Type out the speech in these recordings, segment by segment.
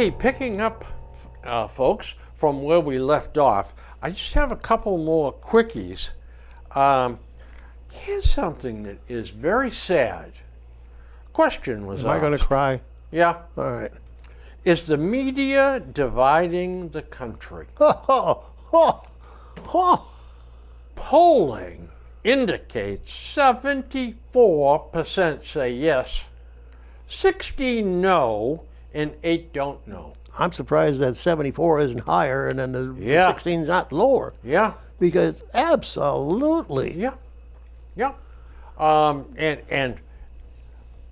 Hey, picking up, folks, from where we left off, I just have a couple more quickies. Here's something that is very sad. Question was Am I going to asked. cry? Yeah. All right. Is the media dividing the country? Polling indicates 74% say yes, 16 no, and 8 don't know. I'm surprised that 74 isn't higher and then the Yeah. 16's not lower. Yeah. Because absolutely. Yeah. Yeah. And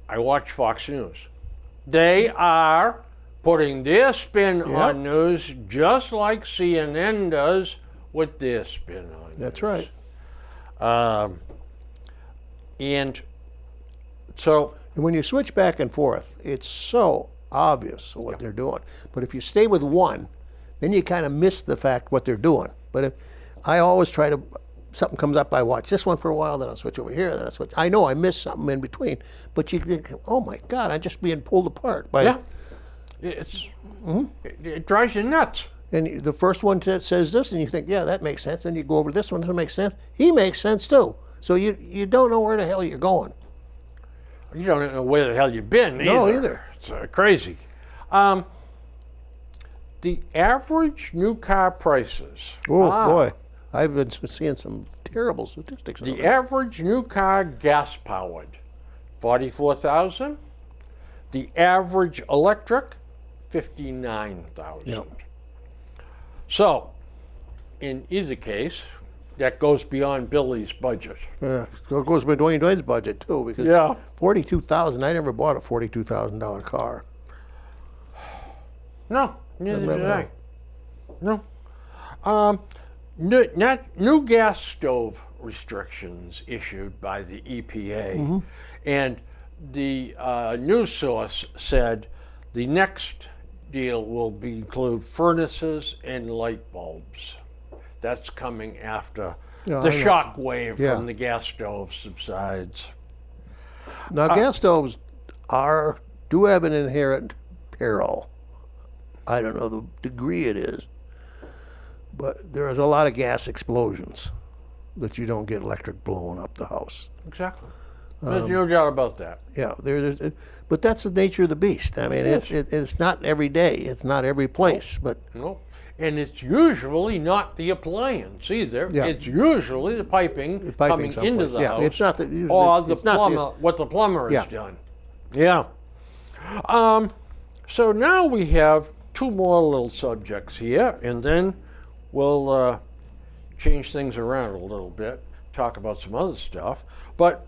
I watch Fox News. They are putting their spin on news just like CNN does with their spin on news. That's right. And so, And when you switch back and forth, it's so obvious what they're doing. But if you stay with one, then you kind of miss the fact what they're doing. But if I always try to, something comes up, I watch this one for a while, then I'll switch over here, then I'll switch. I know I miss something in between, but you think, oh my God, I'm just being pulled apart by. yeah, it drives you nuts. And the first one says this, and you think, yeah, that makes sense. Then you go over this one, doesn't make sense. He makes sense too. So you don't know where the hell you're going. You don't know where the hell you've been either. No, either. It's crazy. The average new car prices. Oh boy, I've been seeing some terrible statistics. The average new car gas-powered, 44,000. The average electric, 59,000. Yep. So, in either case, that goes beyond Billy's budget. Yeah, it goes by Dwayne's budget too, because Yeah. 42,000. I never bought a $42,000 car. No, neither Never did I. have. No. New gas stove restrictions issued by the EPA, and the news source said the next deal will include furnaces and light bulbs. That's coming after Yeah, the I know. shock wave Yeah. from the gas stove subsides. Now, gas stoves do have an inherent peril. I don't know the degree it is, but there is a lot of gas explosions that you don't get electric blowing up the house. Exactly. There's no doubt about that. Yeah, but that's the nature of the beast. I mean, Yes. it's not every day, it's not every place, but No. And it's usually not the appliance either. Yeah. It's usually the piping coming someplace. into the Yeah, house. it's not the- usually- or the it's not the- plumber, what the plumber Yeah. has done. Yeah. So now we have two more little subjects here, and then we'll change things around a little bit, talk about some other stuff. But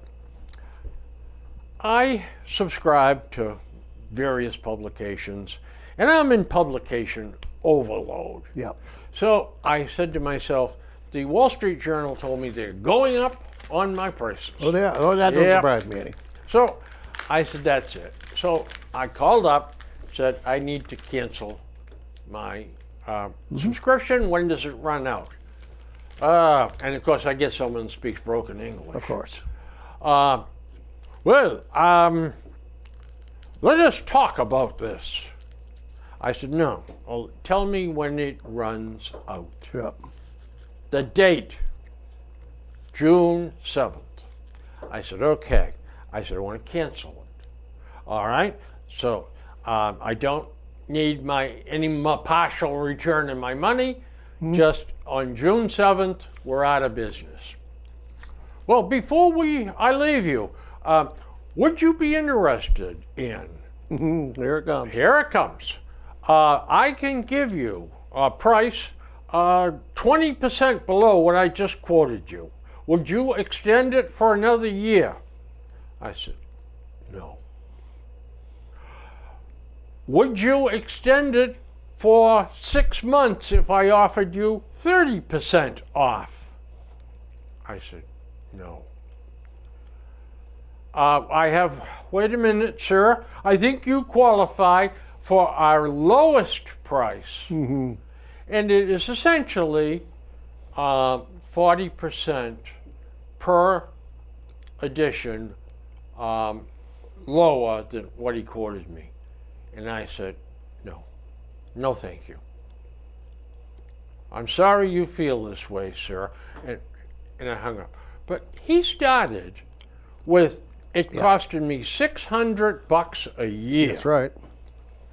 I subscribe to various publications, and I'm in publication overload. yeah. So I said to myself, the Wall Street Journal told me they're going up on my prices. Oh, that don't Yep. surprise me any. So I said, that's it. So I called up, said, I need to cancel my subscription. When does it run out? And of course, I get someone who speaks broken English. Of course. Well, let us talk about this. I said, no. Well, tell me when it runs out. Yeah. The date, June 7th. I said, okay. I said, I want to cancel it. All right? So I don't need any partial return in my money. Just on June 7th, we're out of business. Well, before I leave you, would you be interested in? There it comes. Here it comes. I can give you a price 20% below what I just quoted you. Would you extend it for another year? I said, no. Would you extend it for 6 months if I offered you 30% off? I said, no. Wait a minute, sir. I think you qualify for our lowest price. And it is essentially 40% per edition lower than what he quoted me. And I said, no. No, thank you. I'm sorry you feel this way, sir. And I hung up. But he started with it costing me $600 a year. That's right.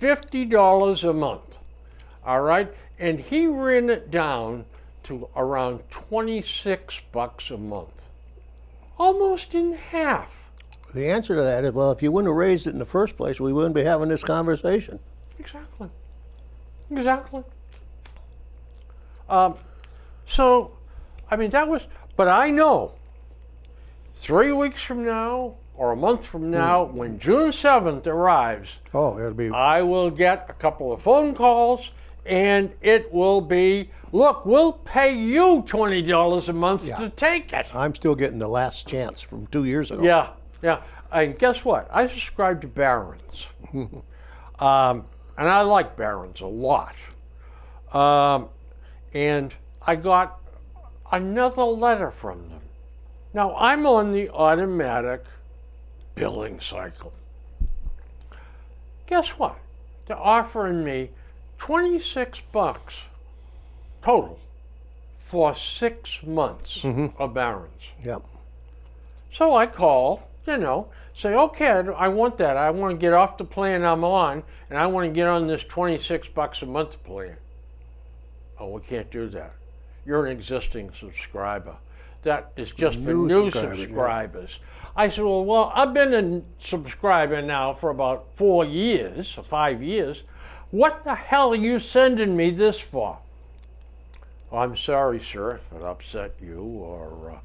$50 a month. All right? And he ran it down to around $26 a month. Almost in half. The answer to that is, well, if you wouldn't have raised it in the first place, we wouldn't be having this conversation. Exactly. Exactly. So, I mean, that was, but I know 3 weeks from now or a month from now, when June 7th arrives, Oh, it'll be. I will get a couple of phone calls and it will be, look, we'll pay you $20 a month Yeah. to take it. I'm still getting the last chance from 2 years ago. Yeah, yeah. And guess what? I subscribe to Barron's. And I like Barron's a lot. And I got another letter from them. Now, I'm on the automatic billing cycle. Guess what? They're offering me $26 total for 6 months of Barron's. Yep. So I call, say, okay, I want that. I want to get off the plan I'm on, and I want to get on this $26 a month plan. Oh, we can't do that. You're an existing subscriber. That is just for new subscribers. I said, well, I've been a subscriber now for about 4 years, or 5 years. What the hell are you sending me this for? Well, I'm sorry, sir, if it upset you, or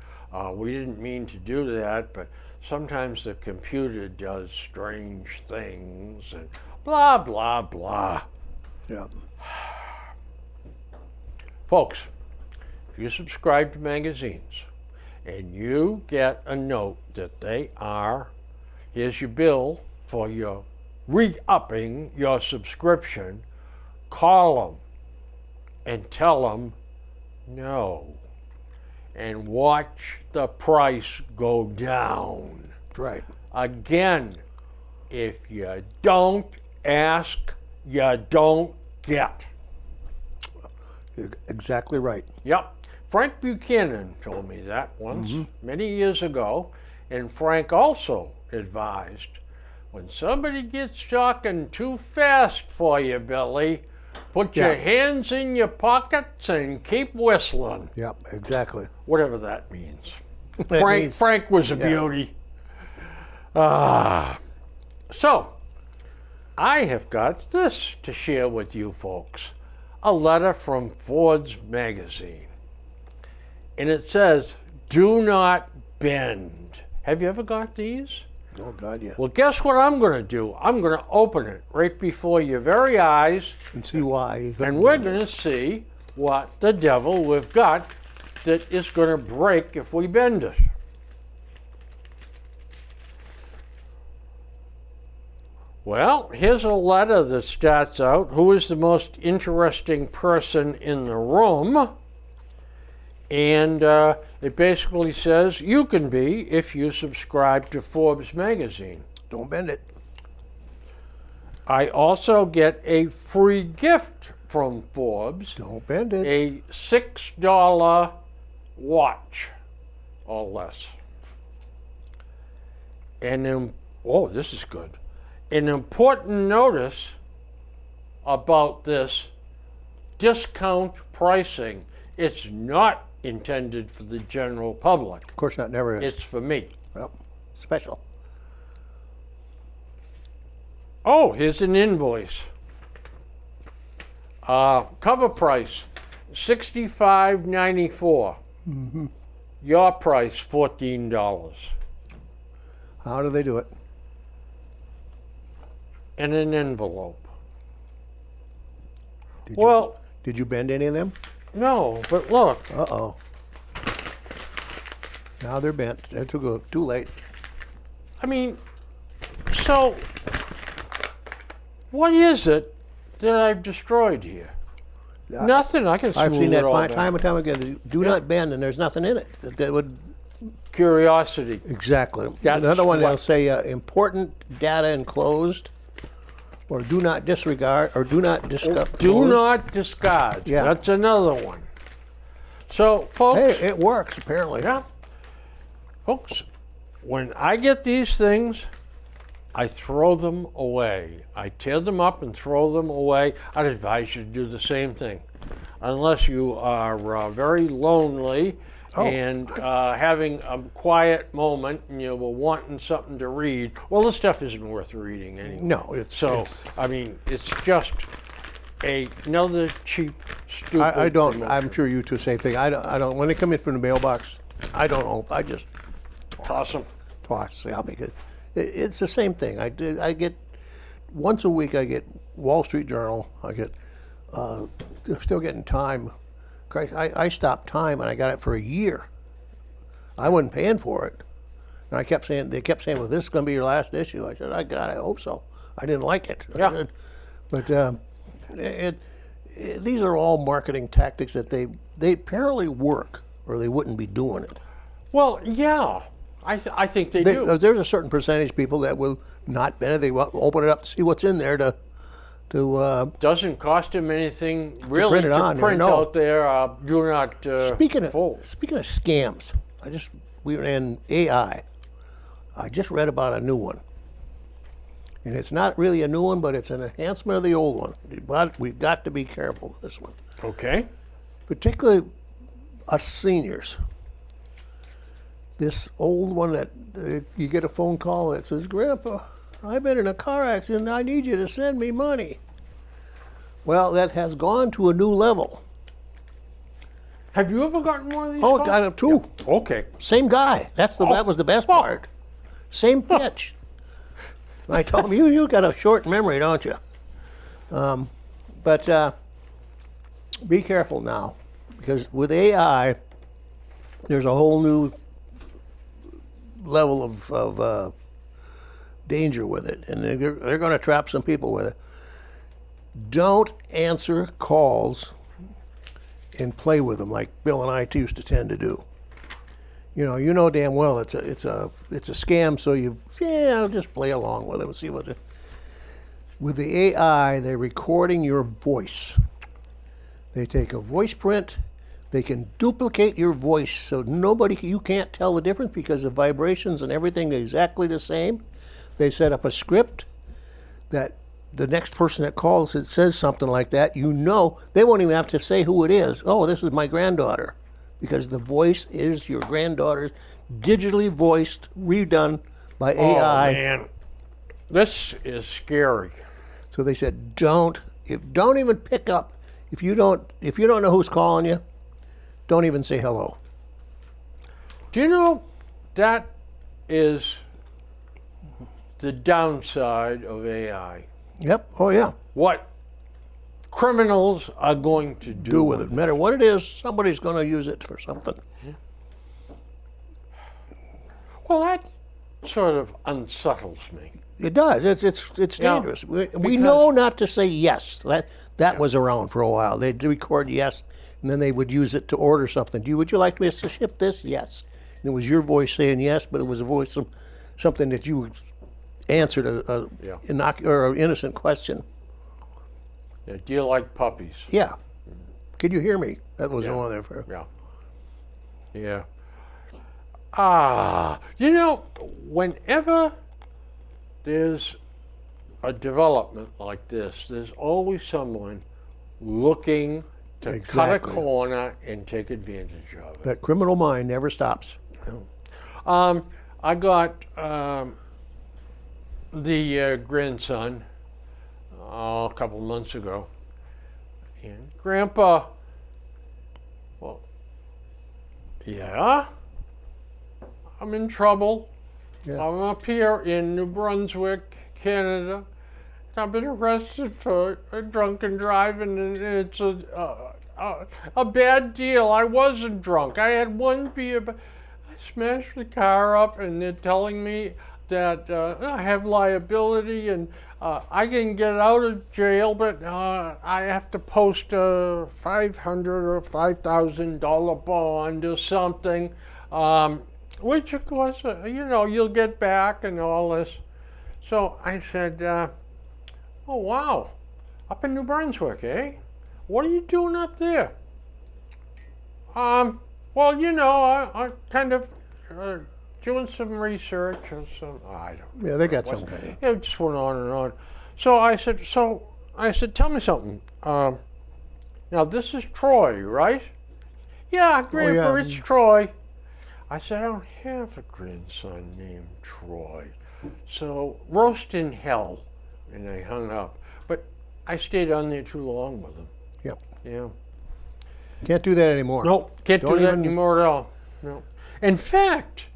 we didn't mean to do that, but sometimes the computer does strange things, and blah, blah, blah. Yep. Folks, if you subscribe to magazines and you get a note that they are, here's your bill for your re-upping your subscription, call them and tell them no. And watch the price go down. That's right. Again, if you don't ask, you don't get. You're exactly right. Yep. Frank Buchanan told me that once, many years ago, and Frank also advised, when somebody gets talking too fast for you, Billy, put your hands in your pockets and keep whistling. Yep, exactly. Whatever that means. That Frank was a beauty. So, I have got this to share with you folks. A letter from Ford's magazine. And it says, do not bend. Have you ever got these? Oh, God, yeah. Well, guess what I'm going to do? I'm going to open it right before your very eyes, And see why. and we're going to see what the devil we've got that is going to break if we bend it. Well, here's a letter that starts out, who is the most interesting person in the room? And it basically says, you can be if you subscribe to Forbes magazine. Don't bend it. I also get a free gift from Forbes, Don't bend it. a $6 watch or less. And then, oh, this is good. An important notice about this discount pricing. It's not intended for the general public. Of course not, never is. It's for me. Yep. Special. Oh, here's an invoice. Cover price, $65.94. Your price, $14. How do they do it? In an envelope. Did you bend any of them? No, but look. Uh-oh. Now they're bent. They're too late. I mean, so what is it that I've destroyed here? Nothing. I can smooth I've seen it that all down. time and time again. Do not bend, and there's nothing in it. That would Curiosity. exactly. That's Another one what- they'll say important data enclosed. or do not disregard, or do not discuss. Do not discard. Yeah. That's another one. So, folks, Hey, it works apparently. yeah, folks, when I get these things, I throw them away. I tear them up and throw them away. I'd advise you to do the same thing, unless you are very lonely and having a quiet moment and you were wanting something to read. Well, this stuff isn't worth reading anyway. No, it's I mean, it's just another cheap, stupid. I don't. promotion. I'm sure you two same thing. I don't. When they come in from the mailbox, I don't open. I just Toss them. toss. Yeah, because it's the same thing. I get once a week. I get Wall Street Journal. I get. Still getting Time. Christ, I stopped Time and I got it for a year. I wasn't paying for it, and I kept saying. They kept saying, "Well, this is going to be your last issue." I said, I hope so." I didn't like it. Yeah. But these are all marketing tactics that they apparently work, or they wouldn't be doing it. Well, yeah, I think they do. There's a certain percentage of people that will not benefit. They will open it up to see what's in there to Doesn't cost him anything really print it on there, print no. out there. Do not speaking fold. of scams. We were in AI. I just read about a new one, and it's not really a new one, but it's an enhancement of the old one. But we've got to be careful with this one, Okay. particularly us seniors. This old one that you get a phone call that says, "Grandpa, I've been in a car accident. I need you to send me money." Well, that has gone to a new level. Have you ever gotten one of these? Oh, calls? got it too. Okay. Same guy. That was the best part. Same pitch. I told him, you got a short memory, don't you? But be careful now, because with AI, there's a whole new level of danger with it, and they're going to trap some people with it. Don't answer calls and play with them like Bill and I used to tend to do. You know damn well it's a scam, so I'll just play along with it and see what's it. With the AI, they're recording your voice. They take a voice print. They can duplicate your voice, so you can't tell the difference because the vibrations and everything are exactly the same. They set up a script that the next person that calls, it says something like that. They won't even have to say who it is. Oh, this is my granddaughter, because the voice is your granddaughter's, digitally voiced, redone by AI. Oh man, this is scary. So they said, don't even pick up. If you don't know who's calling you, don't even say hello. Do you know that is the downside of AI? Yep. Oh yeah. What criminals are going to do, Do with it. No matter what it is, somebody's going to use it for something. Well, that sort of unsettles me. It does. It's dangerous. We know not to say yes. That was around for a while. They'd record yes, and then they would use it to order something. Would you like me to ship this? Yes. And it was your voice saying yes, but it was a voice of something that you answered an innocent question. Yeah, do you like puppies? Yeah. Could you hear me? That was on there for. Yeah. Yeah. Whenever there's a development like this, there's always someone looking to cut a Exactly. corner and take advantage of it. That criminal mind never stops. I got the grandson a couple months ago, and Grandpa, well, yeah, I'm in trouble. Yeah. I'm up here in New Brunswick, Canada. I've been arrested for drunken driving, and it's a bad deal. I wasn't drunk. I had one beer, but I smashed the car up, and they're telling me that I have liability and I can get out of jail, but I have to post a $500 or $5,000 bond or something, which of course, you'll get back and all this. So I said, Oh, wow. Up in New Brunswick, eh? What are you doing up there? Well, you know, I kind of doing some research or some, I don't Yeah, they got some kind of. It just went on and on. So I said, tell me something. Now, this is Troy, right? Yeah, Grandpa, yeah. it's Troy. I said, I don't have a grandson named Troy. So, roast in hell. And I hung up. But I stayed on there too long with him. Yep. Yeah. Can't do that anymore. Nope, can't Don't do that even- anymore at all. No. In fact,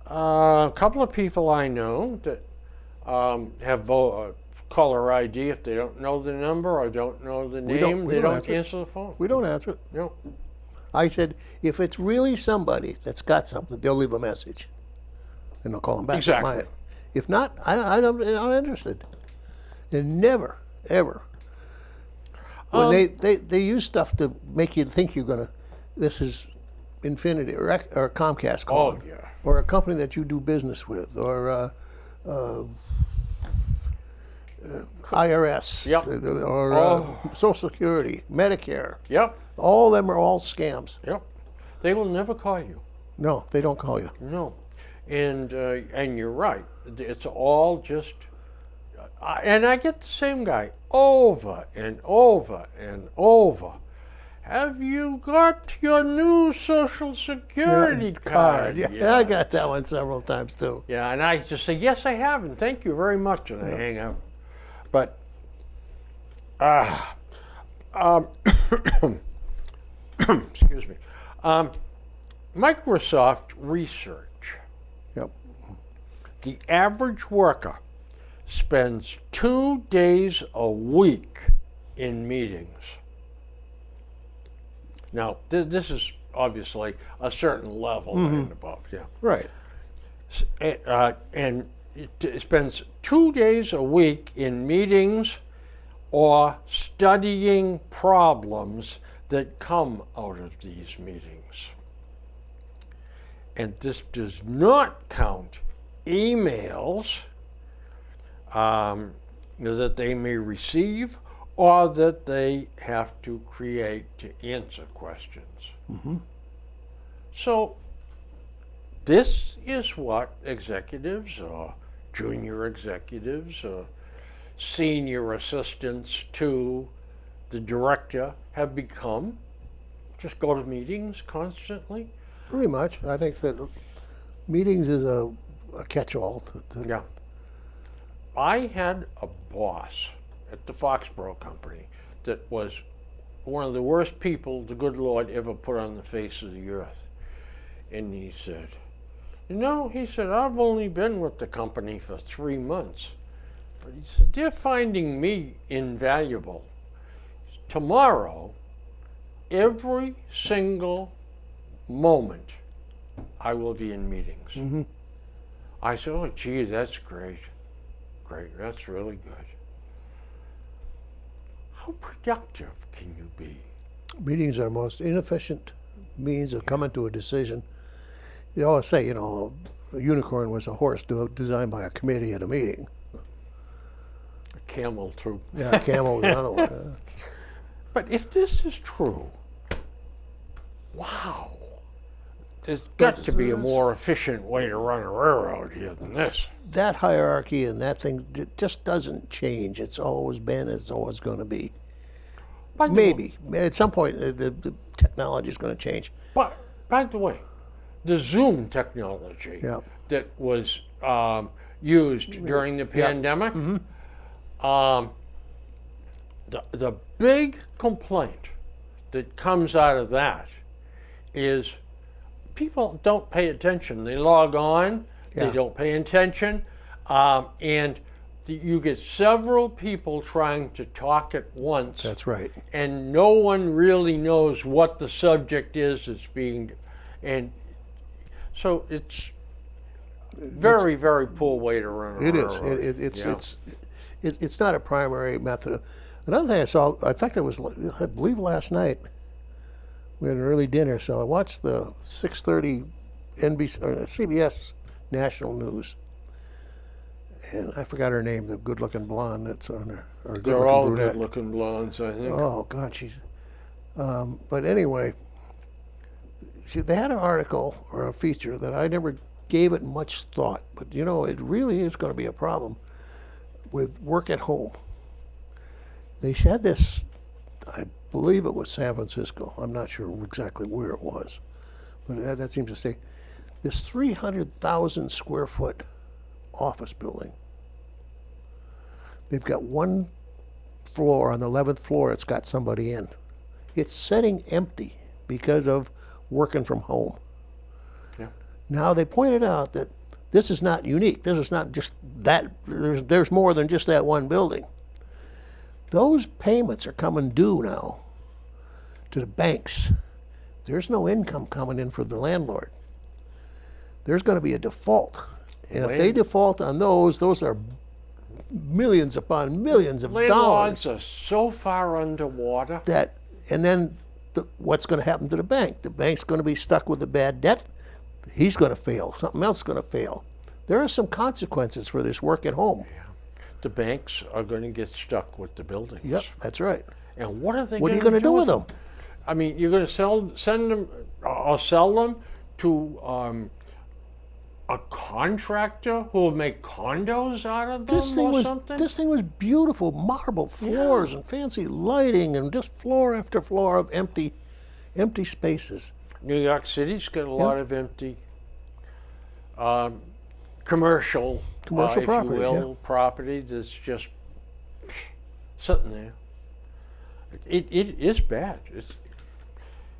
a couple of people I know that have caller ID, if they don't know the number or don't know the We don't- name, we they don't don't answer. answer the phone. We don't answer it. No. I said, if it's really somebody that's got something, they'll leave a message, and they'll call them back. Exactly. If not, I'm not interested. And never, ever. When they use stuff to make you think you're gonna, this is Infinity or Comcast calling, yeah. or a company that you do business with, or IRS, Yep. or Social Security, Medicare. Yep. All of them are all scams. Yep. They will never call you. No, they don't call you. No. And you're right. It's all just, and I get the same guy over and over and over. Have you got your new Social Security card? Yeah, yet?" I got that one several times too. Yeah, and I just say, yes, I have, and thank you very much, and I hang up. But, excuse me, Microsoft research, Yep. the average worker spends 2 days a week in meetings. Now, this is obviously a certain level and above, yeah. Right. And it spends 2 days a week in meetings or studying problems that come out of these meetings. And this does not count emails that they may receive or that they have to create to answer questions. So this is what executives or junior executives or senior assistants to the director have become. Just go to meetings constantly. Pretty much. I think that meetings is a catch-all. Yeah. I had a boss at the Foxborough Company that was one of the worst people the good Lord ever put on the face of the earth. And he said, he said, I've only been with the company for 3 months. But he said, they're finding me invaluable. Tomorrow, every single moment, I will be in meetings. I said, oh, gee, that's great. Great, that's really good. How productive can you be? Meetings are the most inefficient means of coming to a decision. They always say, a unicorn was a horse designed by a committee at a meeting. A camel through. Yeah, a camel was another one. But if this is true, wow. There's got to be a more efficient way to run a railroad here than this. That hierarchy and that thing just doesn't change. It's always been, it's always going to be. By the Maybe. At some point, the technology is going to change. But, by the way, the Zoom technology Yeah. that was used during the pandemic, the big complaint that comes out of that is people don't pay attention. They log on, Yeah. they don't pay attention, and you get several people trying to talk at once. That's right. And no one really knows what the subject is that's being, and so it's very, very poor way to run a It is. railroad. It's not a primary method. Another thing I saw, in fact, it was, I believe, last night. We had an early dinner, so I watched the 6:30 CBS National News, and I forgot her name, the good-looking blonde that's on there, or They're good-looking all brunette. good-looking blondes, I think. Oh God, she's. But anyway, they had an article or a feature that I never gave it much thought, but you know, it really is going to be a problem with work at home. They had this, I believe it was San Francisco. I'm not sure exactly where it was, but that seems to say this 300,000 square foot office building. They've got one floor, on the 11th floor, it's got somebody in. It's sitting empty because of working from home. Yeah. Now, they pointed out that this is not unique. This is not just that. There's more than just that one building. Those payments are coming due now to the banks. There's no income coming in for the landlord. There's going to be a default. And if they default on those are millions upon millions of Landlords dollars. are so far underwater. And then what's going to happen to the bank? The bank's going to be stuck with the bad debt. He's going to fail. Something else is going to fail. There are some consequences for this work at home. The banks are going to get stuck with the buildings. Yep, that's right. And what are they What are going you to going to do with them? I mean, you're going to send them, or sell them to a contractor who will make condos out of them something? This thing was beautiful, marble floors and fancy lighting and just floor after floor of empty spaces. New York City's got a lot of empty commercial Commercial property, if you will, property that's just sitting there. It is bad.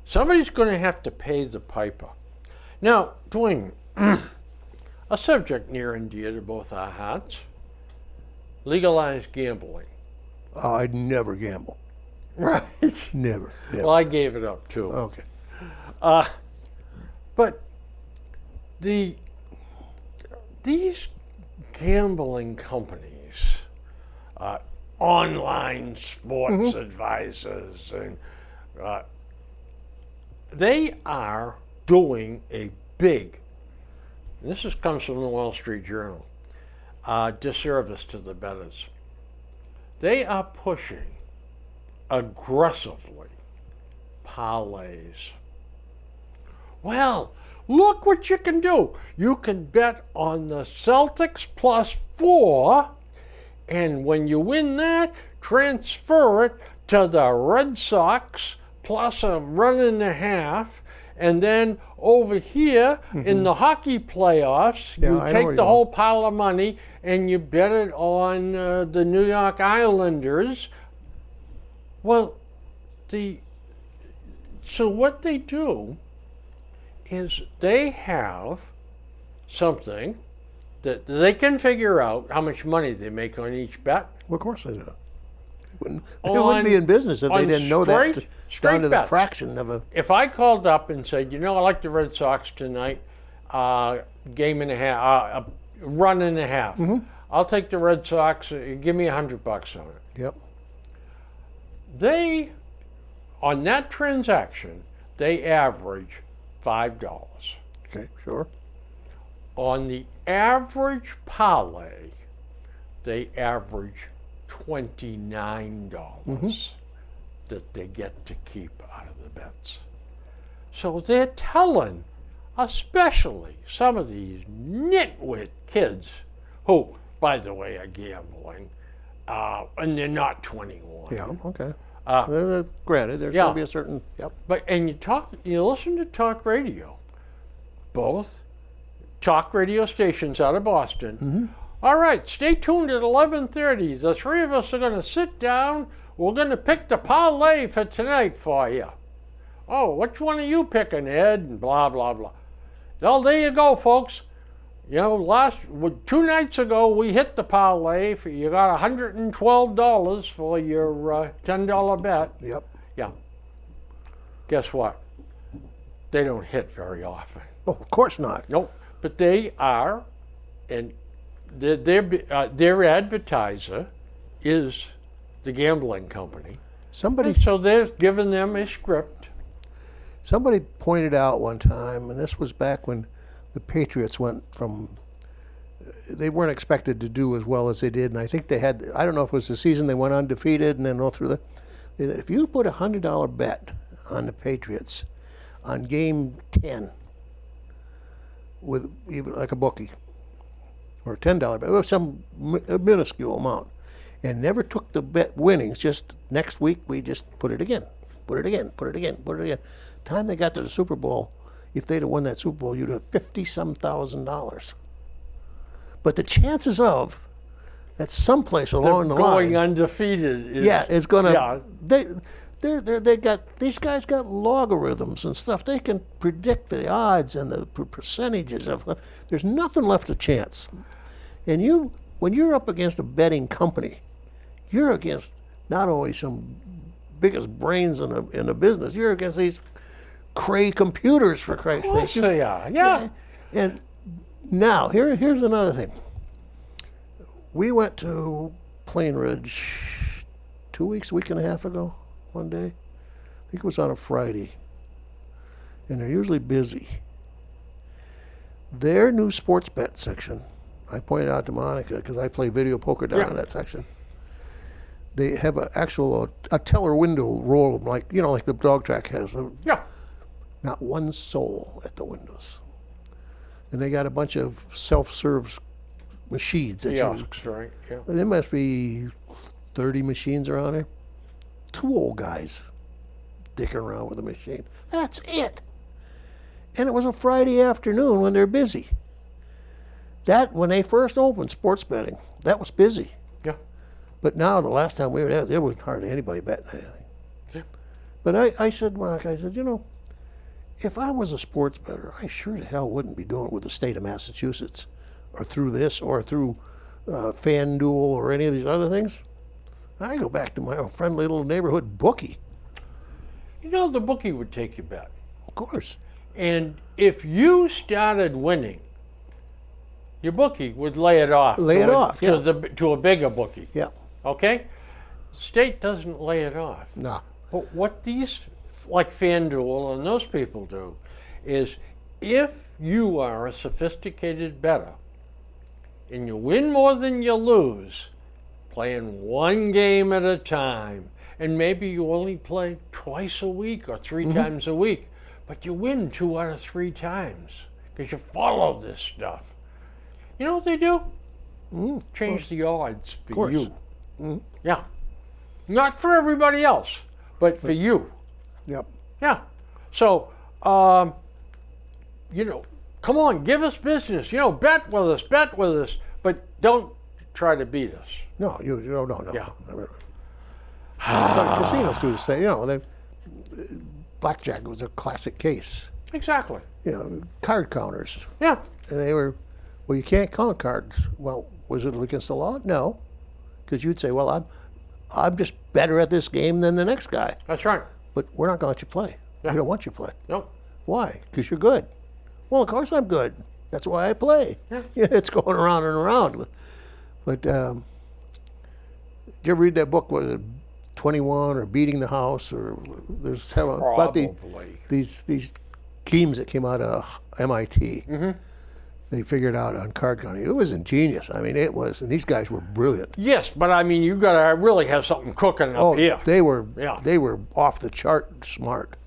Somebody's going to have to pay the piper. Now, Dwayne, a subject near and dear to both our hearts, legalized gambling. Oh, I'd never gamble. Right. Never. Well, I gave it up too. Okay. But these gambling companies, online sports advisors, and they are doing a big, and this comes from the Wall Street Journal, disservice to the bettors. They are pushing aggressively parlays. Well, look what you can do. You can bet on the Celtics +4, and when you win that, transfer it to the Red Sox plus a run and a half, and then over here in the hockey playoffs, Yeah, you I know take where the you're whole pile of money and you bet it on the New York Islanders. Well, so what they do is they have something that they can figure out how much money they make on each bet. Well, of course they do. They wouldn't be in business if they didn't know that down to the bets. fraction of a. If I called up and said, I like the Red Sox tonight, game and a half, run and a half. I'll take the Red Sox. Give me $100 on it. Yep. They, on that transaction, they average $5. Okay, sure. On the average parlay, they average $29 that they get to keep out of the bets. So they're telling, especially some of these nitwit kids, who, by the way, are gambling, and they're not 21. Yeah, okay. Granted, there's Yeah. going to be a certain. Yep. But you listen to talk radio, both talk radio stations out of Boston. All right, stay tuned at 11:30. The three of us are going to sit down. We're going to pick the parlay for tonight for you. Oh, which one are you picking, Ed? And blah, blah, blah. Well, there you go, folks. 2 nights ago, we hit the parlay. You got $112 for your $10 bet. Yep. Yeah. Guess what? They don't hit very often. Oh, of course not. Nope. But they are, and their advertiser is the gambling company. Somebody So they're giving them a script. Somebody pointed out one time, and this was back when the Patriots went from they weren't expected to do as well as they did, and I think they had. I don't know if it was the season they went undefeated and then all through the. If you put $100 bet on the Patriots on game 10 with even like a bookie or a $10 bet, or some a minuscule amount, and never took the bet winnings, just next week we just put it again, put it again, put it again, put it again. Time they got to the Super Bowl, if they'd have won that Super Bowl, you'd have $50-some thousand. But the chances of that someplace along the line, Going undefeated is. yeah, it's gonna. Yeah. They got these guys got logarithms and stuff. They can predict the odds and the percentages of. There's nothing left to chance. And when you're up against a betting company, you're against not only some biggest brains in the business. You're against these cray computers, for Christ's Of course sake. they are. Yeah. And now here's another thing. We went to Plain Ridge 2 weeks, week and a half ago, one day. I think it was on a Friday. And they're usually busy. Their new sports bet section, I pointed out to Monica because I play video poker down in that section. They have an actual a teller window roll, like the dog track has. Yeah. Not one soul at the windows. And they got a bunch of self-serve machines that Yeah. you. Right. Yeah. There must be 30 machines around there. 2 old guys dicking around with a machine. That's it. And it was a Friday afternoon when they're busy. When they first opened sports betting, that was busy. Yeah. But now, the last time we were there was hardly anybody betting anything. Yeah. But I said, Mark, if I was a sports bettor, I sure the hell wouldn't be doing it with the state of Massachusetts or through this or through FanDuel or any of these other things. I go back to my friendly little neighborhood bookie. The bookie would take your bet. Of course. And if you started winning, your bookie would lay it off. Lay it off, yeah. To a bigger bookie. Yeah. Okay? State doesn't lay it off. No. But what these, like FanDuel and those people do, is if you are a sophisticated bettor and you win more than you lose, playing one game at a time, and maybe you only play twice a week or 3 times a week, but you win 2 out of 3 times because you follow this stuff. You know what they do? Change the odds for you. Yeah. Not for everybody else, but for you. Yep. Yeah. So, come on, give us business. Bet with us, but don't try to beat us. No, no. Yeah. But casinos do the same. Blackjack was a classic case. Exactly. Card counters. Yeah. And they were, well, you can't count cards. Well, was it against the law? No. Because you'd say, well, I'm just better at this game than the next guy. That's right. But we're not going to let you play. Yeah. We don't want you to play. Nope. Why? Because you're good. Well, of course I'm good. That's why I play. Yeah. It's going around and around. But did you ever read that book, was it 21 or Beating the House? Or there's several about Probably. these schemes that came out of MIT. They figured out on card counting. It was ingenious. I mean, it was, and these guys were brilliant. Yes, but I mean, you got to really have something cooking up here. They were Yeah. they were off the chart smart.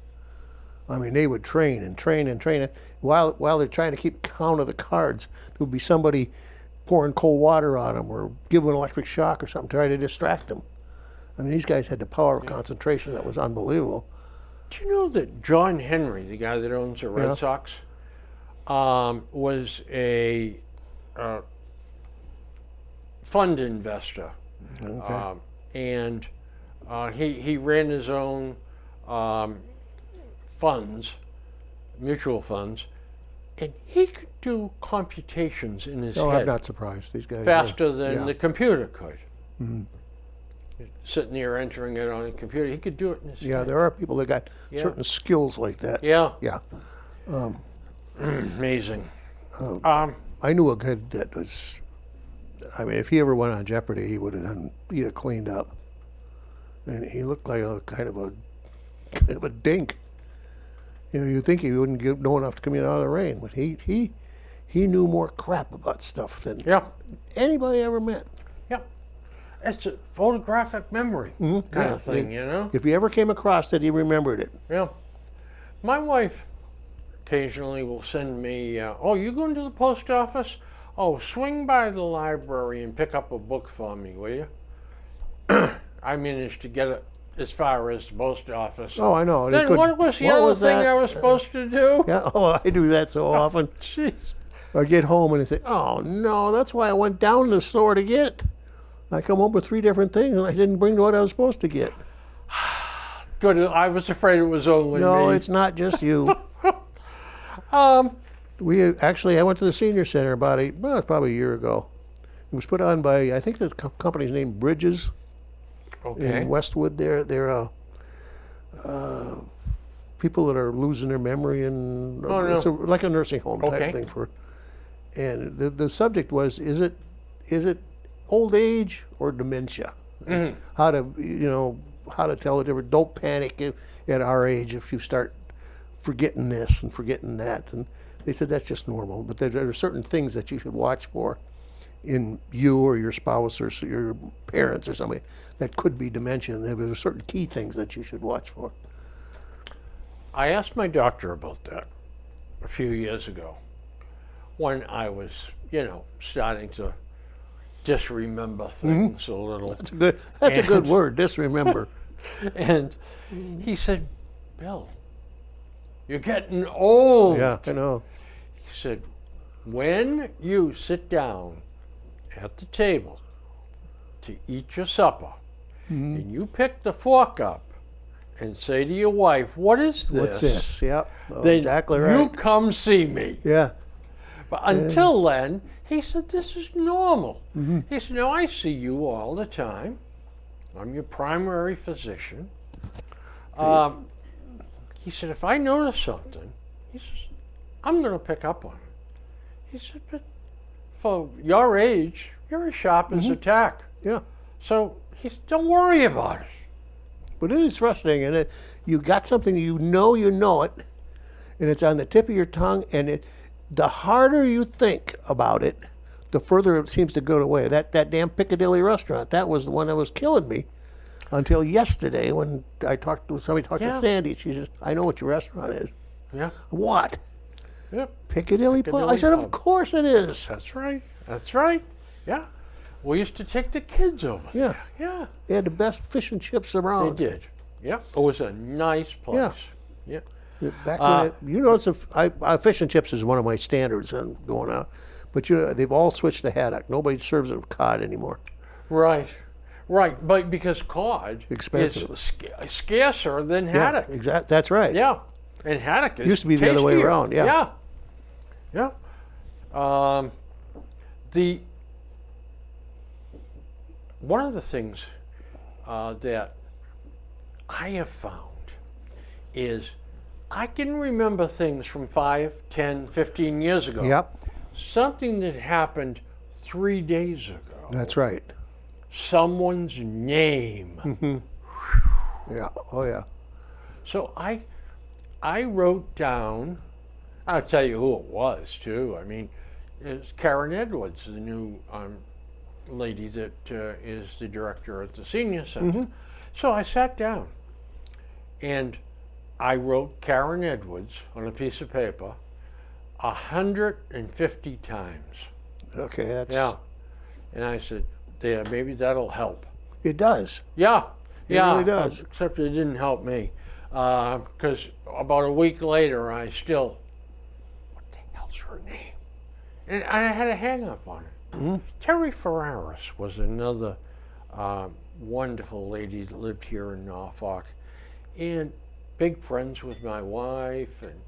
I mean, they would train and train and train. While they're trying to keep count of the cards, there would be somebody pouring cold water on them or giving an electric shock or something, trying to distract them. I mean, these guys had the power of concentration that was unbelievable. Do you know that John Henry, the guy that owns the Red Sox, was a fund investor, and he ran his own funds, mutual funds, and he could do computations in his No, head I'm not surprised. These guys faster than yeah. the computer could. Sitting there entering it on a computer, he could do it in his Yeah, head. there are people that got certain skills like that. Yeah, Yeah. amazing. I knew a kid that was, I mean, if he ever went on Jeopardy, he'd have cleaned up. And he looked like a kind of a dink. You'd think he wouldn't know enough to come in out of the rain, but he he knew more crap about stuff than Yeah. anybody ever met. Yeah. It's a photographic memory kind Yeah. of thing, you know? If he ever came across it, he remembered it. Yeah. My wife occasionally will send me, oh, you going to the post office? Oh, swing by the library and pick up a book for me, will you? I managed to get it as far as the post office. Oh, I know. Then what was the other thing I was supposed to do? Yeah, oh, I do that so often. Jeez. Or get home and I think, oh no, that's why I went down to the store to get it. I come home with 3 different things and I didn't bring what I was supposed to get. Good. I was afraid it was only No, me. it's not just you. Um, I went to the senior center it's probably a year ago. It was put on by, I think the company's named Bridges okay. in Westwood. They're people that are losing their memory, and Oh, no. it's like a nursing home type Okay. thing for. And the subject was, is it old age or dementia? Mm-hmm. How to tell the difference. Don't panic at our age if you start forgetting this and forgetting that. And they said that's just normal, but there are certain things that you should watch for in you or your spouse or your parents or somebody that could be dementia. And there are certain key things that you should watch for. I asked my doctor about that a few years ago when I was, starting to disremember things a little. That's a good word, disremember. And he said, Bill, you're getting old. Yeah, I know. He said, when you sit down at the table to eat your supper and you pick the fork up and say to your wife, what is this? What's this? Yep. Oh, Then exactly right. you come see me. Yeah. But until then, he said, this is normal. He said, no, I see you all the time. I'm your primary physician. He said, if I notice something, he says, I'm going to pick up on it. He said, but for your age, you're as sharp as a tack. Yeah. So he said, don't worry about it. But it is frustrating, and you got something you know it, and it's on the tip of your tongue, and the harder you think about it, the further it seems to go away. That damn Piccadilly restaurant, that was the one that was killing me until yesterday when somebody talked Yeah. to Sandy. She says, I know what your restaurant is. Yeah. What? Yep. Piccadilly Pub? I Piccadilly said, Pub. of course it is. That's right. That's right. Yeah. We used to take the kids over. Yeah. Yeah. They had the best fish and chips They around. did. Yep. It was a nice place. Yeah. Back when fish and chips is one of my standards on going out. But they've all switched to haddock. Nobody serves it with cod anymore. Right. Right. But because cod Expensive. is scarcer than haddock. Exactly. That's right. Yeah. And haddock is Used to be the other way tastier. around, yeah. Yeah. Yeah. One of the things that I have found is I can remember things from 5, 10, 15 years ago. Yep. Something that happened 3 days ago. That's right. Someone's name. Yeah. Oh yeah. So I wrote down, I'll tell you who it was too. I mean, it's Karen Edwards, the new lady that is the director at the senior center. So I sat down and I wrote Karen Edwards on a piece of paper 150 times. Okay. That's. Yeah. And I said, yeah, maybe that'll help. It does. Yeah. Yeah. really does. Except it didn't help me. Because about a week later, what the hell's her name? And I had a hang up on it. Terry Ferraris was another wonderful lady that lived here in Norfolk. And big friends with my wife. And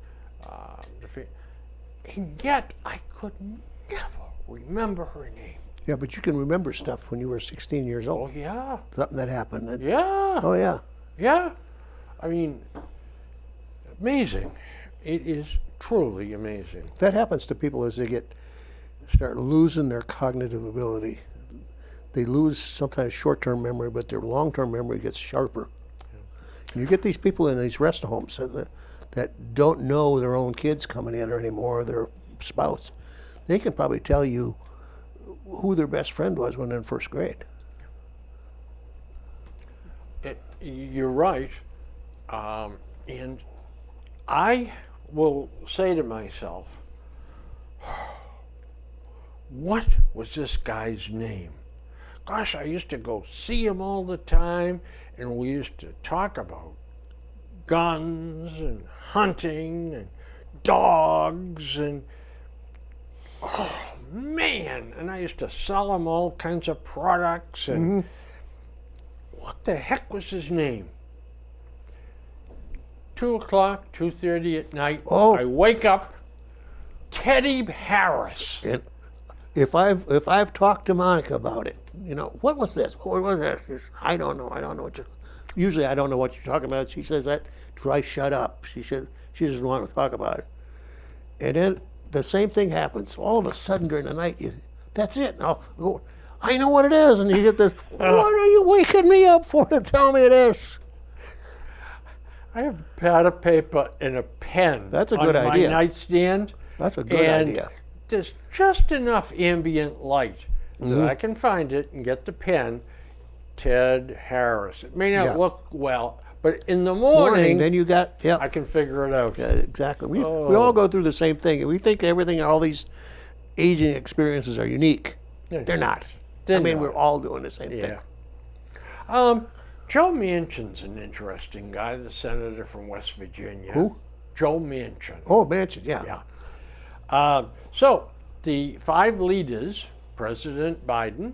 yet I could never remember her name. Yeah, but you can remember stuff when you were 16 years old. Oh, yeah. Something that happened. Yeah. Oh yeah. Yeah. I mean, amazing. It is truly amazing. That happens to people as they start losing their cognitive ability. They lose sometimes short-term memory, but their long-term memory gets sharper. And you get these people in these rest homes that don't know their own kids coming in or anymore, or their spouse. they can probably tell you who their best friend was when they're in first grade. You're right. And I will say to myself, what was this guy's name? Gosh, I used to go see him all the time, and we used to talk about guns and hunting and dogs and, oh man, and I used to sell him all kinds of products. And what the heck was his name? 2 o'clock, 2:30 at night. Oh. I wake up, Teddy Harris. And if I've talked to Monica about it, you know, what was this? What was this? I don't know. I don't know what you. Usually, I don't know what you're talking about. She says that. Try shut up. She said she doesn't want to talk about it. And then the same thing happens. All of a sudden during the night, that's it. Now go. I know what it is, and you get this. What are you waking me up for to tell me this? I have a pad of paper and a pen. That's a good on idea. my nightstand. That's a good and idea. There's just enough ambient light that I can find it and get the pen. Ted Harris. It may not Yeah. look well, but in the Morning, morning, then you got I can figure it out. Yeah, exactly. We all go through the same thing. We think everything, all these aging experiences are unique. They're not. They're I mean, not. we're all doing the same thing. Yeah. Joe Manchin's an interesting guy, the senator from West Virginia. Who? Joe Manchin. Oh, Manchin, yeah. Yeah. So the 5 leaders, President Biden,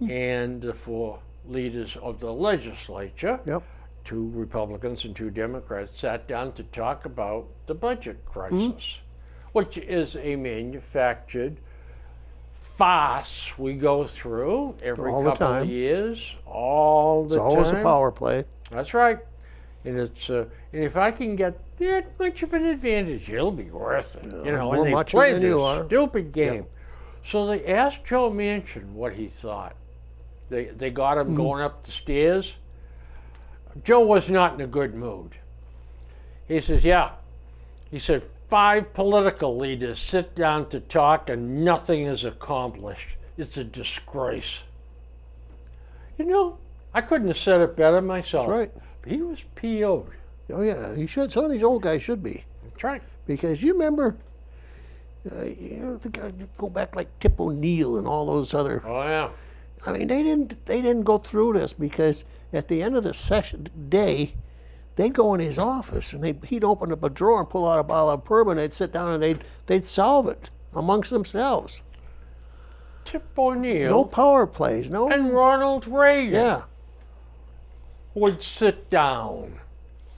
and the 4 leaders of the legislature, Yep. 2 Republicans and 2 Democrats, sat down to talk about the budget crisis, which is a manufactured farce we go through every All the couple time. of years, all the It's time. always a power play. That's right. And it's and if I can get that much of an advantage, it'll be worth it. You know, more and they macho play than this you are. stupid game. So they asked Joe Manchin what he thought. They got him going up the stairs. Joe was not in a good mood. He says, yeah. He said, 5 political leaders sit down to talk and nothing is accomplished. It's a disgrace. You know, I couldn't have said it better myself. That's right. He was PO'd. Oh, yeah, he should. Some of these old guys should be. That's right. Because you remember, the guy, go back like Tip O'Neill and all those other. Oh, yeah. I mean, they didn't go through this because at the end of the day, they'd go in his office and he'd open up a drawer and pull out a bottle of bourbon. They'd sit down and they'd solve it amongst themselves. Tip O'Neill No power plays. No. and Ronald Reagan Yeah. would sit down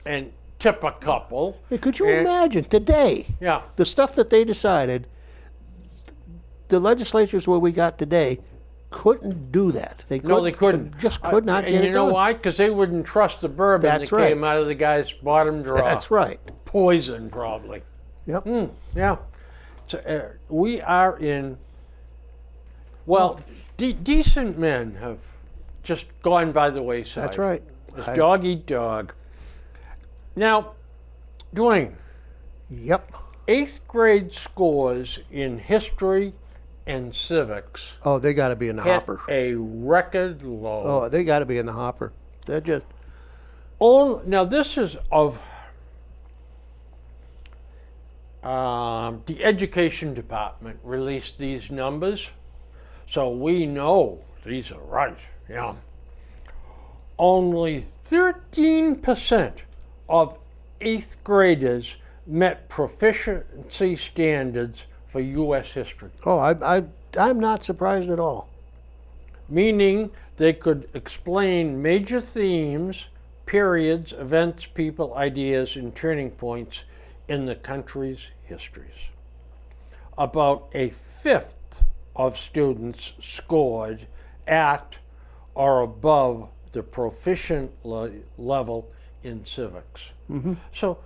and tip a couple. Hey, could you and- imagine today Yeah. the stuff that they decided? The legislatures where we got today couldn't do that. No, they couldn't. Just could not and get you it know done. why? Because they wouldn't trust the bourbon That's that right. came out of the guy's bottom drawer. That's right. Poison, probably. Yep. Yeah. So, we are in, well, decent men have just gone by the wayside. That's right. It's dog eat dog. Now, Dwayne, Yep. 8th grade scores in history and civics Oh, they got to be in the hit hopper. a record low. Oh, they got to be in the hopper. They're just. Now, this is of the education department released these numbers, so we know these are right. Yeah. Only 13% of 8th graders met proficiency standards for U.S. history, Oh, I'm not surprised at all. meaning they could explain major themes, periods, events, people, ideas, and turning points in the country's histories. About a 1/5 of students scored at or above the proficient level in civics. So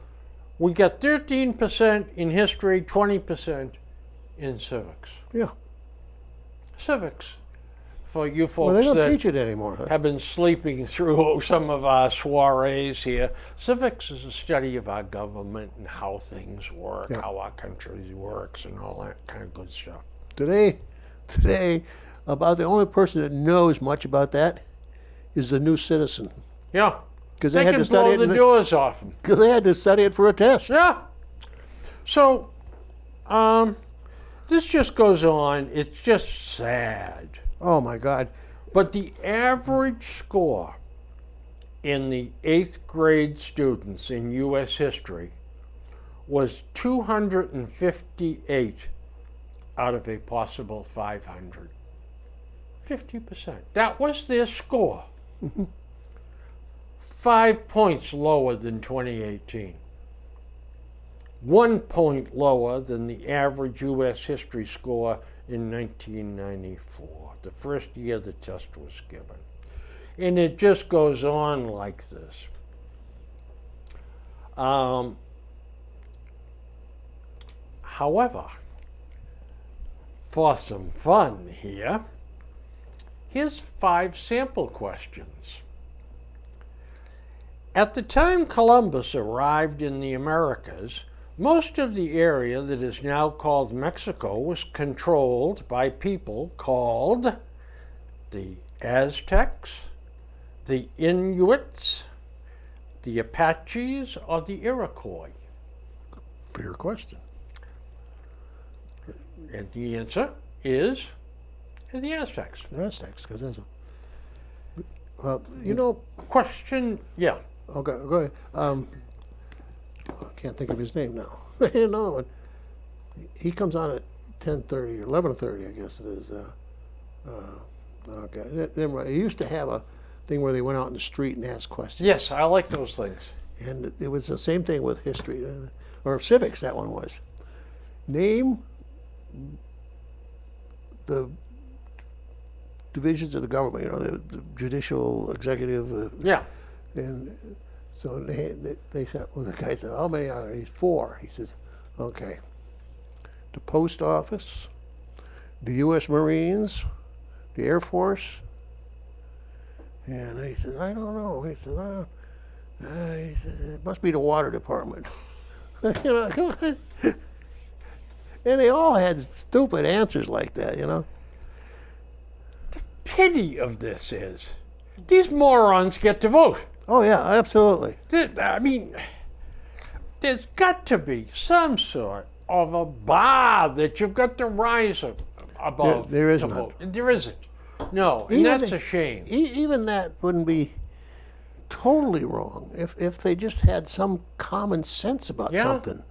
we got 13% in history, 20% in civics. Yeah. Civics, for you Well, they folks don't that teach it anymore. Huh? have been sleeping through some of our soirees here. Civics is a study of our government and how things work, Yeah. how our country works, and all that kind of good stuff. Today, about the only person that knows much about that is the new citizen. Yeah. Because They they had can to study blow it. the doors off them. Because they had to study it for a test. Yeah. So, this just goes on. It's just sad. Oh my God. But the average score in the 8th grade students in U.S. history was 258 out of a possible 500. 50%. That was their score. 5 points lower than 2018. 1 point lower than the average U.S. history score in 1994, the first year the test was given. And it just goes on like this. However, for some fun here, here's 5 sample questions. At the time Columbus arrived in the Americas, most of the area that is now called Mexico was controlled by people called the Aztecs, the Inuits, the Apaches, or the Iroquois. Fair question. And the answer is the Aztecs. The Aztecs, because that's a. You know. Question, yeah. Okay, go ahead. I can't think of his name now. Another one. He comes on at 10:30 or 11:30, I guess it is. Okay, never mind. He used to have a thing where they went out in the street and asked questions. Yes, I like those things. And it was the same thing with history, or civics, that one was. Name the divisions of the government, the judicial, executive. Yeah. And so they said, well, the guy said, how many are there? He's 4. He says, okay. The post office, the U.S. Marines, the Air Force. And he says, I don't know. He says, he says, it must be the water department. And they all had stupid answers like that, Pity of this is, these morons get to vote. Oh, yeah, absolutely. I mean, there's got to be some sort of a bar that you've got to rise above. There is to none. vote. There isn't. No, and that's a shame. Even that wouldn't be totally wrong if they just had some common sense about something.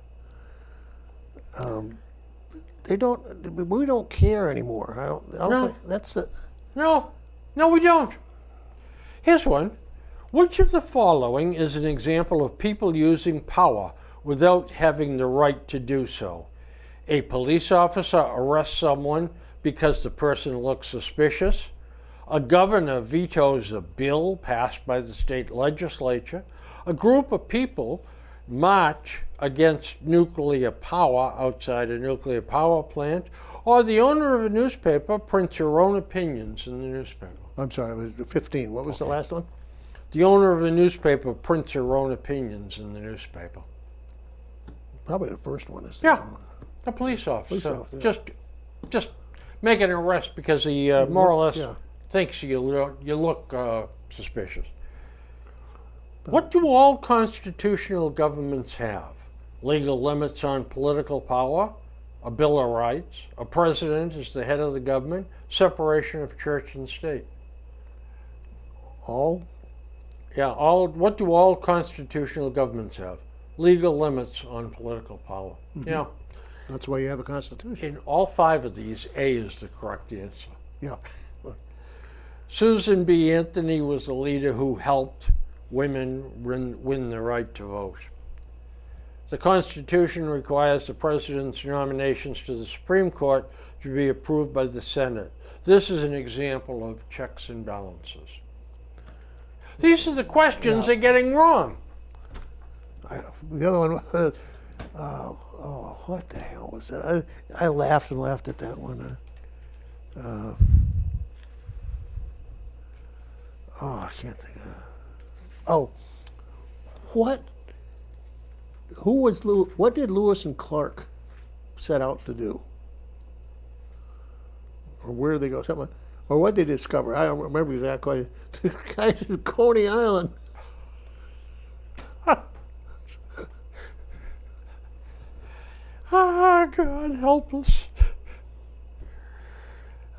They don't. We don't care anymore. I don't think that's the. No, we don't. Here's one. Which of the following is an example of people using power without having the right to do so? A police officer arrests someone because the person looks suspicious. A governor vetoes a bill passed by the state legislature. A group of people march against nuclear power outside a nuclear power plant. Or the owner of a newspaper prints her own opinions in the newspaper. I'm sorry, it was 15. What was the last one? The owner of a newspaper prints her own opinions in the newspaper. Probably the first one is. Yeah, a police officer. Police officer. Just make an arrest because he more or less thinks you look suspicious. What do all constitutional governments have? Legal limits on political power, a Bill of Rights, a president as the head of the government, separation of church and state. All? Yeah, what do all constitutional governments have? Legal limits on political power. Mm-hmm. Yeah. That's why you have a constitution. In all 5 of these, A is the correct answer. Yeah. Susan B. Anthony was the leader who helped women win the right to vote. The Constitution requires the President's nominations to the Supreme Court to be approved by the Senate. This is an example of checks and balances. These are the questions they're getting wrong. The other one, what the hell was that? I laughed and laughed at that one. I can't think of it. What did Lewis and Clark set out to do? or where did they go? Something, or what they discover? I don't remember exactly. The guy says Coney Island. Ah, God help us.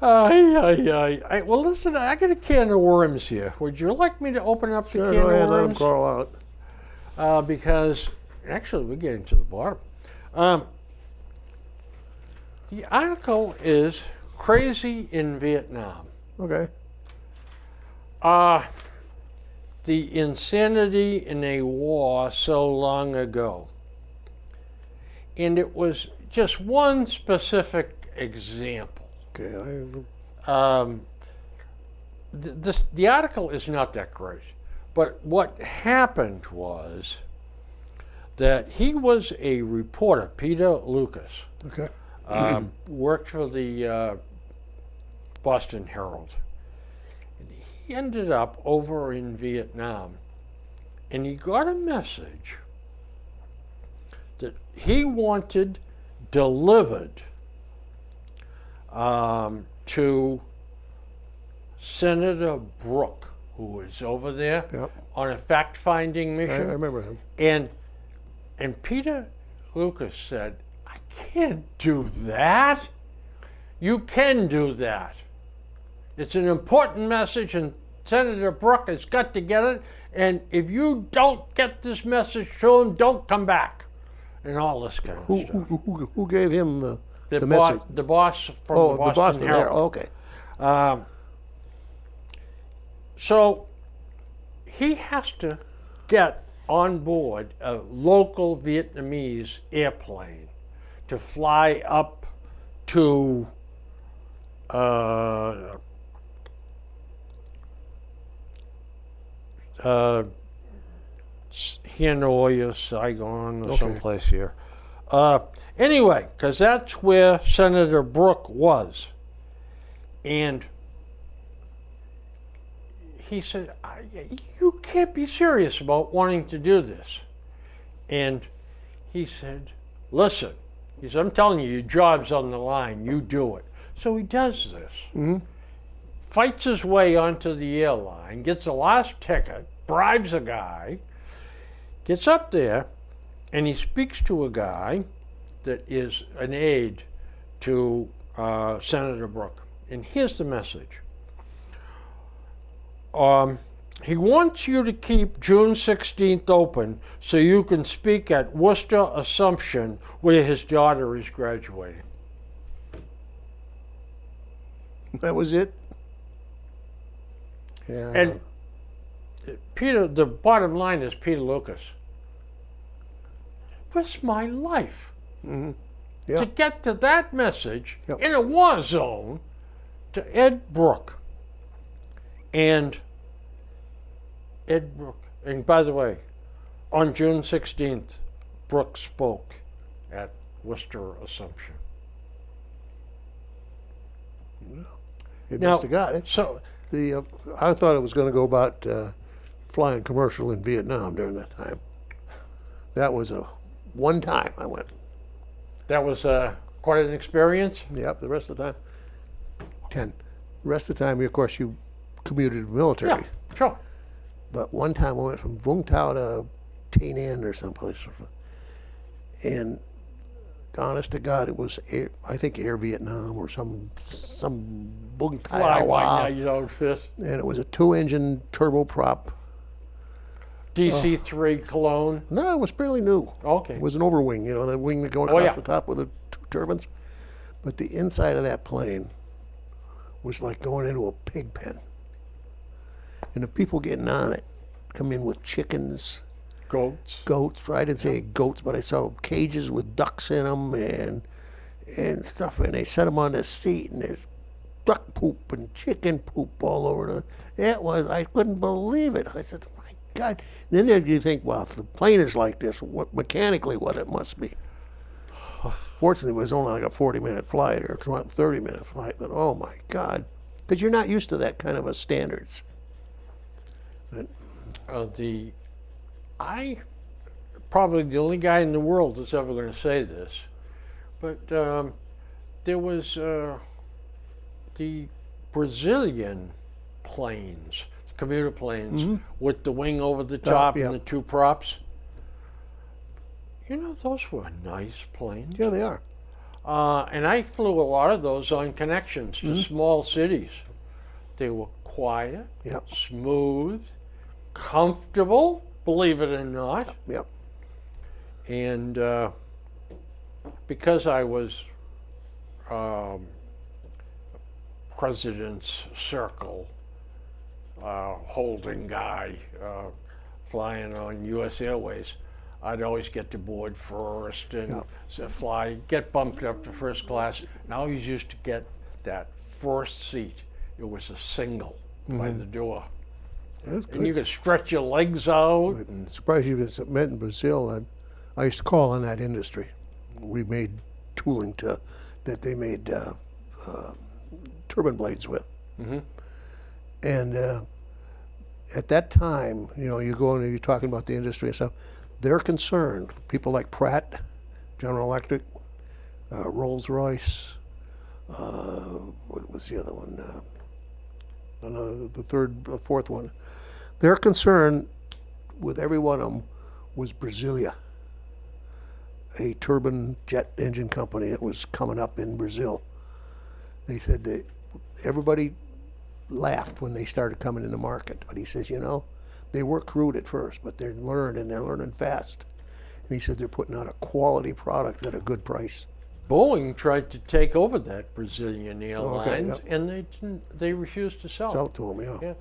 Well, listen, I got a can of worms here. Would you like me to open up the Sure, can go of ahead, let them worms? crawl out. Because actually, we're getting to the bottom. The article is Crazy in Vietnam. Okay. The insanity in a war so long ago. And it was just one specific example. Okay. The article is not that great, but what happened was that he was a reporter, Peter Lucas, Okay. worked for the Boston Herald. And he ended up over in Vietnam, and he got a message that he wanted delivered to Senator Brooke, who was over there Yep. on a fact-finding I mission. remember him. And Peter Lucas said, I can't do that. You can do that. It's an important message, and Senator Brooke has got to get it. And if you don't get this message to him, don't come back. And all this kind of stuff. Who gave him the The message? the boss from Oh, the Boston Herald. Okay. So he has to get on board a local Vietnamese airplane to fly up to Hanoi or Saigon or Okay. someplace here. Anyway, because that's where Senator Brooke was. And he said, you can't be serious about wanting to do this. And he said, listen, he said, I'm telling you, your job's on the line. You do it. So he does this. Fights his way onto the airline, gets the last ticket, bribes a guy, gets up there, and he speaks to a guy that is an aide to Senator Brooke. And here's the message. He wants you to keep June 16th open so you can speak at Worcester Assumption, where his daughter is graduating. That was it. Yeah. And Peter, the bottom line is Peter Lucas. Risk my life Yeah. to get to that message Yep. in a war zone to Ed Brooke. And Ed Brooke, and by the way, on June 16th, Brooke spoke at Worcester Assumption. It Now- must have got it. So, I thought it was going to go about flying commercial in Vietnam during that time. That was one time I went. that was quite an experience. Yep. The rest of the time, 10. The rest of the time, of course, you commuted military. Yeah, sure. But one time I went from Vung Tau to Tay Ninh or someplace, and honest to God, it was I think Air Vietnam or some Bung Fly Tai by night, you don't fit. and it was a 2-engine turboprop. DC-3 Cologne. No, it was fairly new. Okay. It was an overwing, the wing that going Oh, across yeah. the top with the 2 turbines. But the inside of that plane was like going into a pig pen. And the people getting on it come in with chickens, Goats. goats. I didn't say goats, but I saw cages with ducks in them and stuff. And they set them on the seat, and there's duck poop and chicken poop all over I couldn't believe it. I said, my God. And then you think, well, if the plane is like this, what it must be. Fortunately, it was only like a 40-minute flight or 30-minute flight, but oh my God. Because you're not used to that kind of a standards. I probably the only guy in the world that's ever going to say this, but there was the the Brazilian planes, commuter planes with the wing over the top yeah. and the two props. You know, those were nice planes. Yeah, they are. And I flew a lot of those on connections to small cities. They were quiet, Yep. smooth, comfortable, believe it or not. Yep. And because I was President's Circle holding guy flying on U.S. Airways, I'd always get to board first and get bumped up to first class. And I always used to get that first seat. It was a single by the door. That's And you could stretch your legs out. I'm surprised you met in Brazil. I used to call in that industry. We made tooling that they made turbine blades with. And at that time, you know, you go and you're talking about the industry and stuff. They're concerned. People like Pratt, General Electric, Rolls-Royce. What was the other one? The fourth one. Their concern with every one of them was Brasilia, a turbine jet engine company that was coming up in Brazil. They said that everybody laughed when they started coming in the market, but he says, you know, they were crude at first, but they're learning fast. And he said they're putting out a quality product at a good price. Boeing tried to take over that Brazilian Airlines, yep. and they didn't. They refused to sell. Sell it to them, yeah.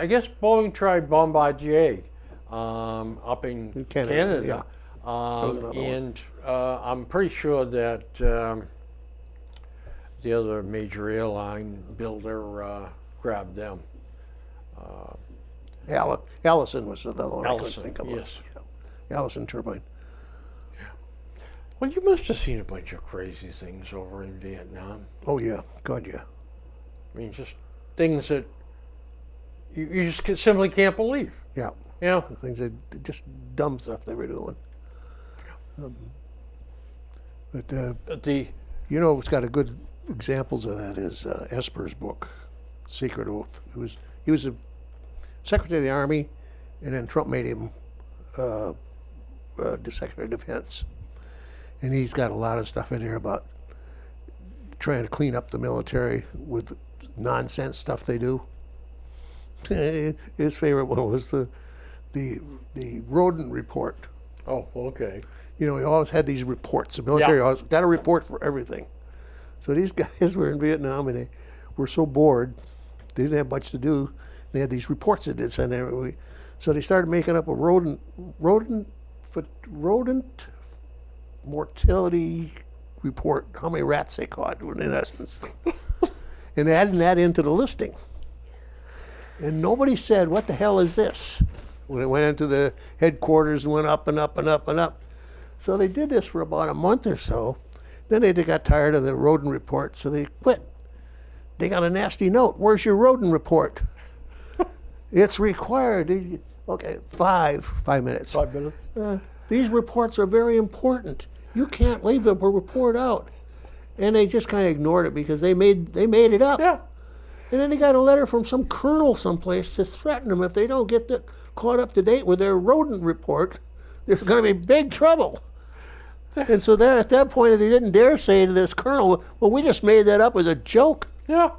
I guess Boeing tried Bombardier up in Canada. yeah. another one. And I'm pretty sure that the other major airline builder grabbed them. Allison was the other one I couldn't Allison, think of. yes. Yeah. Allison turbine. Well, you must have seen a bunch of crazy things over in Vietnam. Oh yeah, God yeah. I mean, just things that you just simply can't believe. Yeah. Yeah. Things that just dumb stuff they were doing. But The you know, what's got a good examples of that is Esper's book, Secret Oath. He was a Secretary of the Army, and then Trump made him the Secretary of Defense. And he's got a lot of stuff in there about trying to clean up the military with nonsense stuff they do. His favorite one was the rodent report. oh, okay. You know, he always had these reports. The military always got a report for everything. So these guys were in Vietnam and they were so bored, they didn't have much to do. They had these reports that they'd send every week. So they started making up a rodent mortality report, how many rats they caught, in essence. And adding that into the listing. And nobody said, what the hell is this? When it went into the headquarters and went up and up and up and up. So they did this for about a month or so. Then they got tired of the rodent report, so they quit. They got a nasty note. Where's your rodent report? It's required. Okay, 5 minutes. 5 minutes. These reports are very important. You can't leave a report out. And they just kind of ignored it because they made it up. Yeah. And then they got a letter from some colonel someplace to threaten them if they don't get caught up to date with their rodent report, there's going to be big trouble. And so then at that point, they didn't dare say to this colonel, well, we just made that up as a joke. Yeah.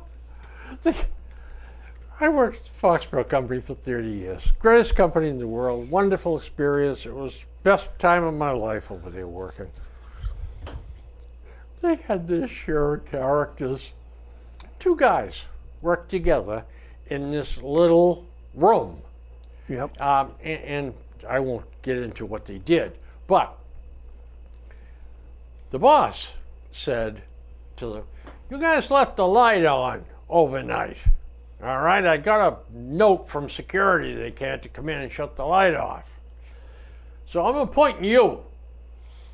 I worked at Foxborough Company for 30 years. Greatest company in the world. Wonderful experience. It was best time of my life over there working. They had this share of characters. 2 guys worked together in this little room. Yep. And I won't get into what they did, but the boss said to them, you guys left the light on overnight. All right, I got a note from security they can't to come in and shut the light off. So I'm appointing you.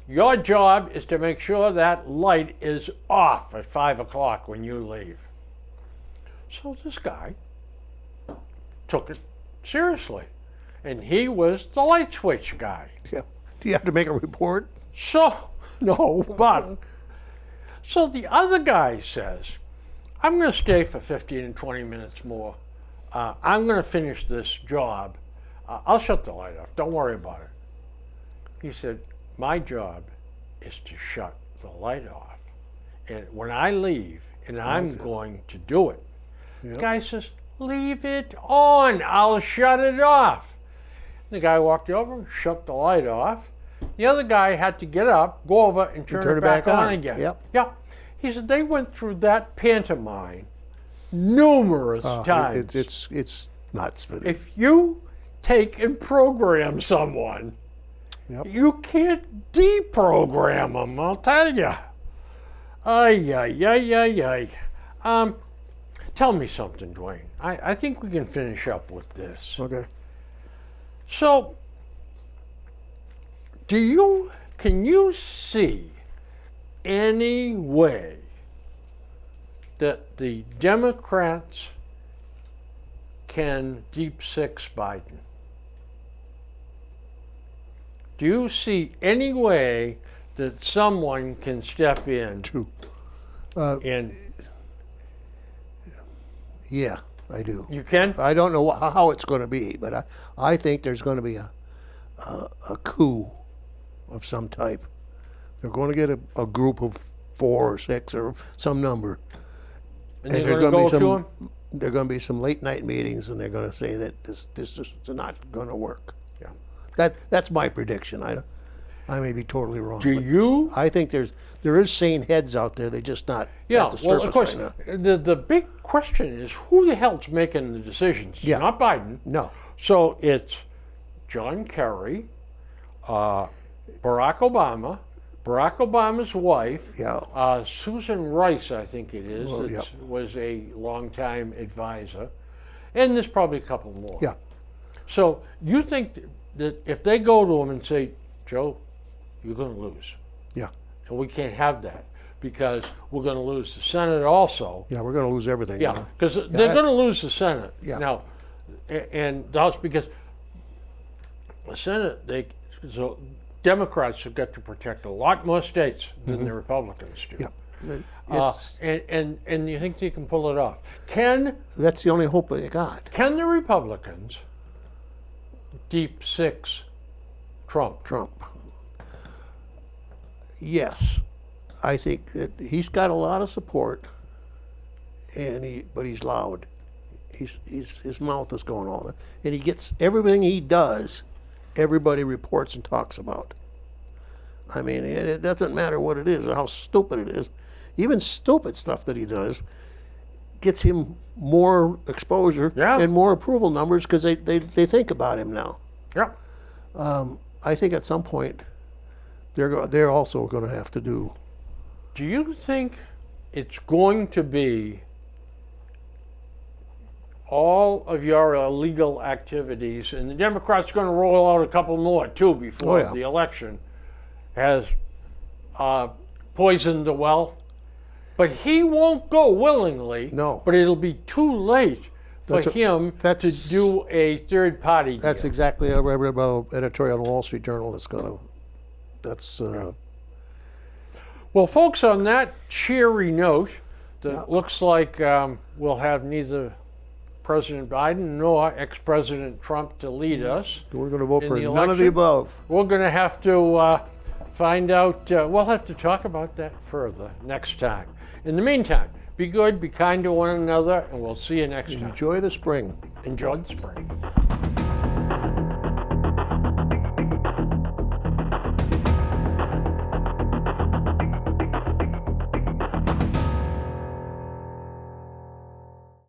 Your job is to make sure that light is off at 5 o'clock when you leave. So this guy took it seriously. And he was the light switch guy. Yeah. Do you have to make a report? So, no, but, so the other guy says, I'm going to stay for 15 and 20 minutes more. I'm going to finish this job. I'll shut the light off. Don't worry about it. He said, my job is to shut the light off. And when I leave, and I'm going to do it, the guy says, leave it on. I'll shut it off. The guy walked over, shut the light off. The other guy had to get up, go over, and turn it back on again. Yep. Yeah. He said they went through that pantomime numerous times. It's nuts. But If you take and program someone, Yep. you can't deprogram them, I'll tell you. Ay, ay, ay, ay, ay. Tell me something, Dwayne. I think we can finish up with this. Okay. So, can you see any way that the Democrats can deep six Biden? Do you see any way that someone can step in Two. and Yeah, I do. you can? I don't know how it's going to be, but I think there's going to be a coup of some type. They're going to get a group of 4 or 6 or some number. And you're there's going to gonna go be to him? There are going to be some late night meetings, and they're going to say that this is not going to work. Yeah. That's my prediction. I may be totally wrong. Do but you? I think there is sane heads out there. They're just not Yeah, at the surface well, of course, right now. the big question is who the hell's making the decisions? It's Yeah. not Biden. No. So it's John Kerry, Barack Obama, Barack Obama's wife, Yeah. Susan Rice, I think it is, Well, that yeah. was a longtime advisor, and there's probably a couple more. Yeah. So you think that if they go to him and say, Joe, you're going to lose, Yeah. and we can't have that because we're going to lose the Senate also. Yeah. We're going to lose everything. Yeah, because they're going to lose the Senate. Yeah. Now, and that's because the Senate, so Democrats have got to protect a lot more states than the Republicans do. Yeah. And you think they can pull it off? Can That's the only hope they got. the Republicans deep six Trump? Trump. Yes, I think that he's got a lot of support, but he's loud. His mouth is going all that, and he gets everything he does. Everybody reports and talks about. I mean, it doesn't matter what it is or how stupid it is. Even stupid stuff that he does gets him more exposure Yeah. and more approval numbers because they think about him now. Yeah. I think at some point they're also going to have to do. Do you think it's going to be all of your illegal activities, and the Democrats are going to roll out a couple more too before Oh, yeah. the election, has poisoned the well? But he won't go willingly. No. But it'll be too late for That's a- him to that's- do a third party deal. That's exactly what I read about an editorial in the Wall Street Journal. That's Well, folks, on that cheery note, that looks like we'll have neither President Biden nor ex-President Trump to lead us. we're going to vote In for the none of the election? above. We're going to have to find out. We'll have to talk about that further next time. In the meantime, be good, be kind to one another, and we'll see you next time. Enjoy the spring. Enjoy the spring.